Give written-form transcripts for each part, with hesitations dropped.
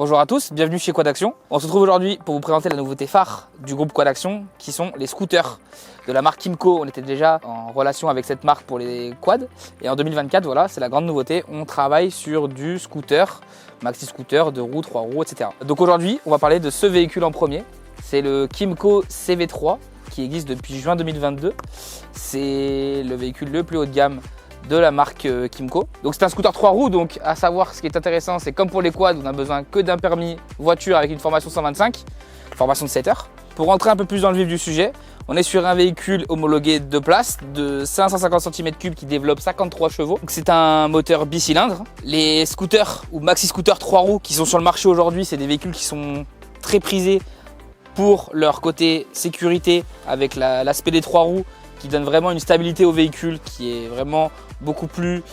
Bonjour à tous, bienvenue chez Quad Action. On se retrouve aujourd'hui pour vous présenter la nouveauté phare du groupe Quad Action qui sont les scooters de la marque Kymco. On était déjà en relation avec cette marque pour les quads et en 2024, voilà, c'est la grande nouveauté. On travaille sur du scooter, maxi scooter, 2 roues, 3 roues, etc. Donc aujourd'hui, on va parler de ce véhicule en premier. C'est le Kymco CV3 qui existe depuis juin 2022. C'est le véhicule le plus haut de gamme de la marque Kymco. Donc c'est un scooter 3 roues, donc à savoir ce qui est intéressant, c'est comme pour les quads, on a besoin que d'un permis voiture avec une formation 125, formation de 7 heures. Pour rentrer un peu plus dans le vif du sujet, on est sur un véhicule homologué 2 places de 550 cm3 qui développe 53 chevaux. C'est un moteur bicylindre. Les scooters ou maxi scooters 3 roues qui sont sur le marché aujourd'hui, c'est des véhicules qui sont très prisés pour leur côté sécurité avec l'aspect des 3 roues qui donne vraiment une stabilité au véhicule qui est vraiment beaucoup plus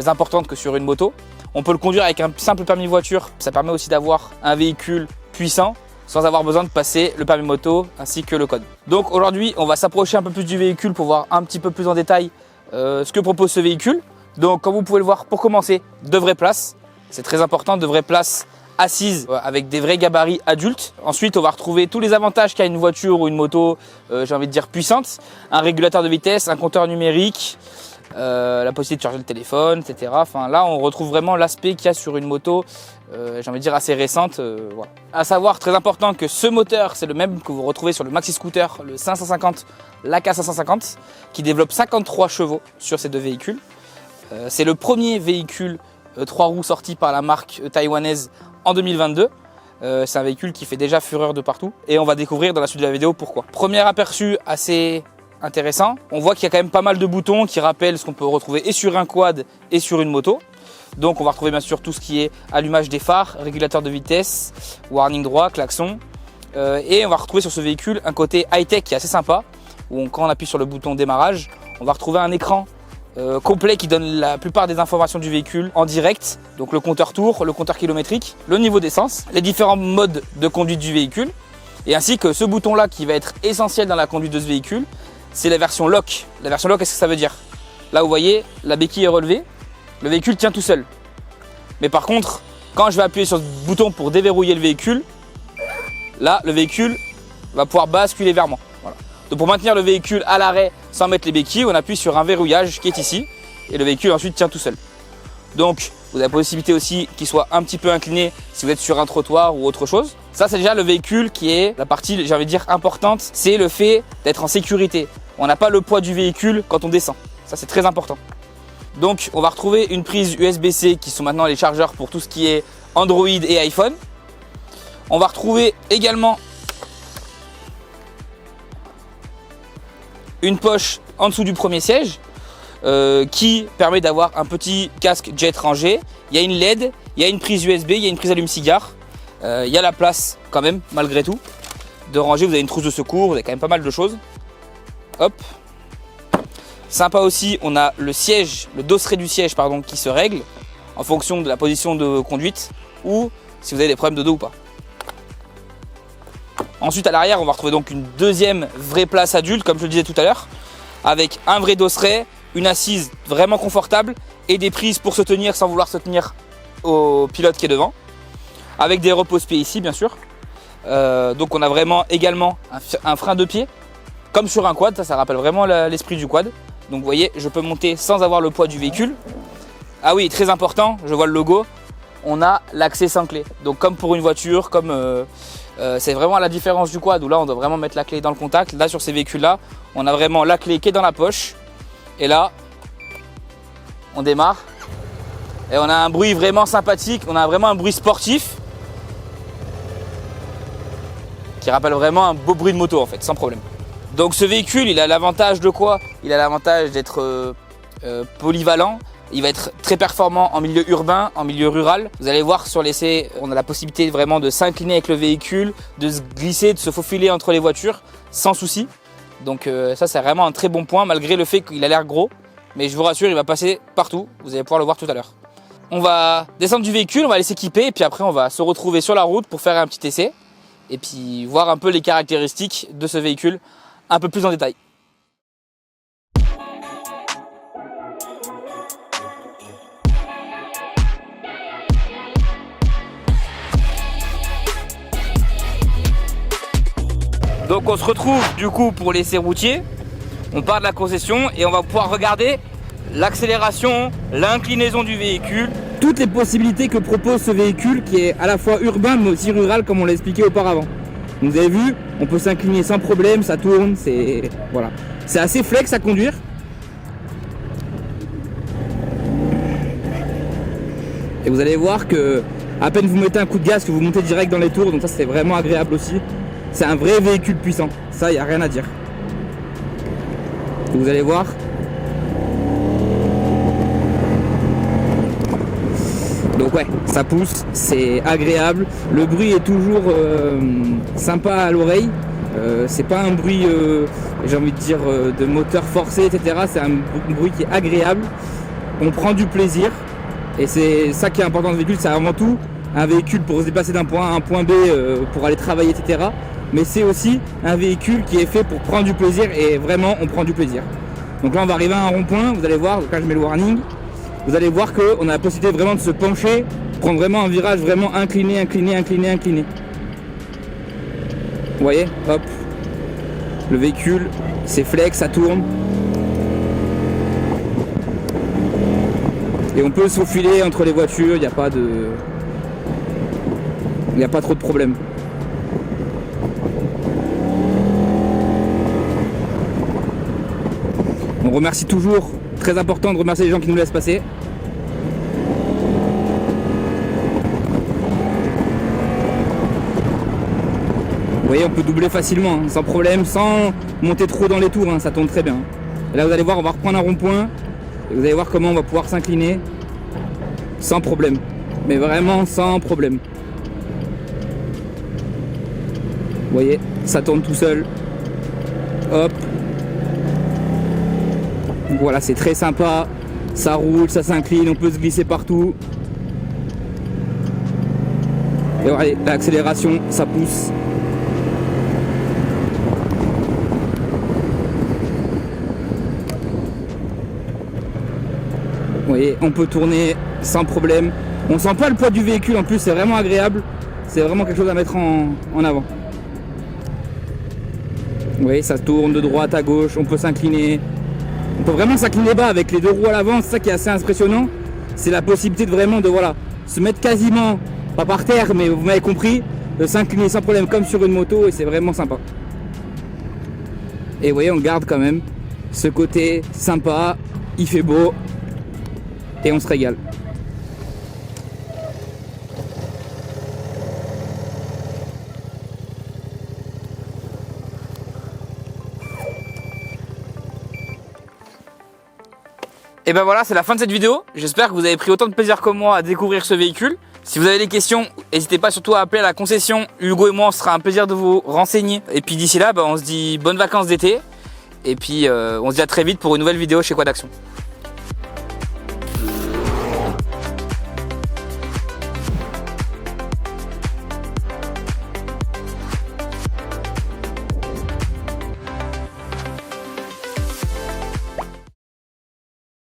importante que sur une moto. On peut le conduire avec un simple permis voiture, ça permet aussi d'avoir un véhicule puissant sans avoir besoin de passer le permis moto ainsi que le code. Donc aujourd'hui on va s'approcher un peu plus du véhicule pour voir un petit peu plus en détail ce que propose ce véhicule. Donc comme vous pouvez le voir, pour commencer, de vraies places, c'est très important, de vraies places assises avec des vrais gabarits adultes. Ensuite on va retrouver tous les avantages qu'a une voiture ou une moto, j'ai envie de dire puissante, un régulateur de vitesse, un compteur numérique, la possibilité de charger le téléphone, etc. Enfin là on retrouve vraiment l'aspect qu'il y a sur une moto, j'ai envie de dire assez récente. Voilà. À savoir, très important, que ce moteur c'est le même que vous retrouvez sur le maxi scooter, le 550, l'AK 550, qui développe 53 chevaux sur ces deux véhicules. C'est le premier véhicule 3 roues sorti par la marque taïwanaise en 2022. C'est un véhicule qui fait déjà fureur de partout et on va découvrir dans la suite de la vidéo pourquoi. Premier aperçu assez intéressant, on voit qu'il y a quand même pas mal de boutons qui rappellent ce qu'on peut retrouver et sur un quad et sur une moto. Donc on va retrouver bien sûr tout ce qui est allumage des phares, régulateur de vitesse, warning droit, klaxon. Et on va retrouver sur ce véhicule un côté high-tech qui est assez sympa, où quand on appuie sur le bouton démarrage, on va retrouver un écran complet qui donne la plupart des informations du véhicule en direct, donc le compteur tour, le compteur kilométrique, le niveau d'essence, les différents modes de conduite du véhicule, et ainsi que ce bouton là qui va être essentiel dans la conduite de ce véhicule, c'est la version lock. La version lock, qu'est-ce que ça veut dire? Là vous voyez, la béquille est relevée, le véhicule tient tout seul. Mais par contre, quand je vais appuyer sur ce bouton pour déverrouiller le véhicule, là le véhicule va pouvoir basculer vers moi. Voilà. Donc pour maintenir le véhicule à l'arrêt sans mettre les béquilles, on appuie sur un verrouillage qui est ici et le véhicule ensuite tient tout seul. Donc vous avez la possibilité aussi qu'il soit un petit peu incliné si vous êtes sur un trottoir ou autre chose. Ça c'est déjà le véhicule qui est la partie, j'ai envie de dire, importante, c'est le fait d'être en sécurité. On n'a pas le poids du véhicule quand on descend, ça c'est très important. Donc on va retrouver une prise USB-C qui sont maintenant les chargeurs pour tout ce qui est Android et iPhone. On va retrouver également une poche en dessous du premier siège qui permet d'avoir un petit casque jet rangé. Il y a une LED, il y a une prise USB, il y a une prise allume-cigare. Il y a la place quand même, malgré tout, de ranger. Vous avez une trousse de secours, vous avez quand même pas mal de choses. Hop. Sympa aussi, on a le siège, le dosseret du siège pardon, qui se règle en fonction de la position de conduite ou si vous avez des problèmes de dos ou pas. Ensuite à l'arrière, on va retrouver donc une deuxième vraie place adulte, comme je le disais tout à l'heure, avec un vrai dosseret, une assise vraiment confortable et des prises pour se tenir sans vouloir se tenir au pilote qui est devant, avec des repose-pieds ici bien sûr. Donc on a vraiment également un frein de pied, comme sur un quad, ça rappelle vraiment l'esprit du quad. Donc vous voyez, je peux monter sans avoir le poids du véhicule. Ah oui, très important, je vois le logo, on a l'accès sans clé. Donc comme pour une voiture, comme c'est vraiment la différence du quad où là on doit vraiment mettre la clé dans le contact. Là sur ces véhicules là, on a vraiment la clé qui est dans la poche. Et là, on démarre. Et on a un bruit vraiment sympathique, on a vraiment un bruit sportif qui rappelle vraiment un beau bruit de moto en fait, sans problème. Donc ce véhicule, il a l'avantage de quoi? Il a l'avantage d'être polyvalent. Il va être très performant en milieu urbain, en milieu rural. Vous allez voir sur l'essai, on a la possibilité vraiment de s'incliner avec le véhicule, de se glisser, de se faufiler entre les voitures sans souci. Donc ça c'est vraiment un très bon point malgré le fait qu'il a l'air gros. Mais je vous rassure, il va passer partout. Vous allez pouvoir le voir tout à l'heure. On va descendre du véhicule, on va aller s'équiper et puis après on va se retrouver sur la route pour faire un petit essai. Et puis voir un peu les caractéristiques de ce véhicule un peu plus en détail. Donc on se retrouve du coup pour l'essai routier. On part de la concession et on va pouvoir regarder l'accélération, l'inclinaison du véhicule, toutes les possibilités que propose ce véhicule qui est à la fois urbain mais aussi rural comme on l'a expliqué auparavant. Donc vous avez vu, on peut s'incliner sans problème, ça tourne, c'est voilà. C'est assez flex à conduire. Et vous allez voir que à peine vous mettez un coup de gaz que vous montez direct dans les tours, donc ça c'est vraiment agréable aussi. C'est un vrai véhicule puissant, ça il n'y a rien à dire. Vous allez voir. Donc ouais, ça pousse, c'est agréable. Le bruit est toujours sympa à l'oreille. C'est pas un bruit, j'ai envie de dire, de moteur forcé, etc. C'est un bruit qui est agréable. On prend du plaisir. Et c'est ça qui est important dans ce véhicule, c'est avant tout un véhicule pour se déplacer d'un point A à un point B, pour aller travailler, etc. Mais c'est aussi un véhicule qui est fait pour prendre du plaisir et vraiment on prend du plaisir. Donc là on va arriver à un rond-point, vous allez voir, donc là je mets le warning. Vous allez voir qu'on a la possibilité vraiment de se pencher, prendre vraiment un virage vraiment incliné, incliné, incliné, incliné. Vous voyez, hop. Le véhicule, c'est flex, ça tourne. Et on peut se faufiler entre les voitures, il n'y a pas trop de problème. On remercie toujours, très important de remercier les gens qui nous laissent passer. Vous voyez, on peut doubler facilement, hein, sans problème, sans monter trop dans les tours, hein, ça tourne très bien. Et là vous allez voir, on va reprendre un rond-point, et vous allez voir comment on va pouvoir s'incliner sans problème, mais vraiment sans problème. Vous voyez, ça tourne tout seul. Hop. Donc voilà, c'est très sympa, ça roule, ça s'incline, on peut se glisser partout. Et voilà, l'accélération, ça pousse. Vous voyez, on peut tourner sans problème. On sent pas le poids du véhicule en plus, c'est vraiment agréable. C'est vraiment quelque chose à mettre en avant. Vous voyez, ça tourne de droite à gauche, on peut s'incliner. On peut vraiment s'incliner bas avec les deux roues à l'avant, c'est ça qui est assez impressionnant. C'est la possibilité de vraiment voilà, se mettre quasiment, pas par terre, mais vous m'avez compris, de s'incliner sans problème comme sur une moto et c'est vraiment sympa. Et vous voyez, on garde quand même ce côté sympa, il fait beau et on se régale. Et ben voilà, c'est la fin de cette vidéo. J'espère que vous avez pris autant de plaisir que moi à découvrir ce véhicule. Si vous avez des questions, n'hésitez pas surtout à appeler à la concession. Hugo et moi, on sera un plaisir de vous renseigner. Et puis d'ici là, on se dit bonnes vacances d'été. Et puis on se dit à très vite pour une nouvelle vidéo chez Quad Action.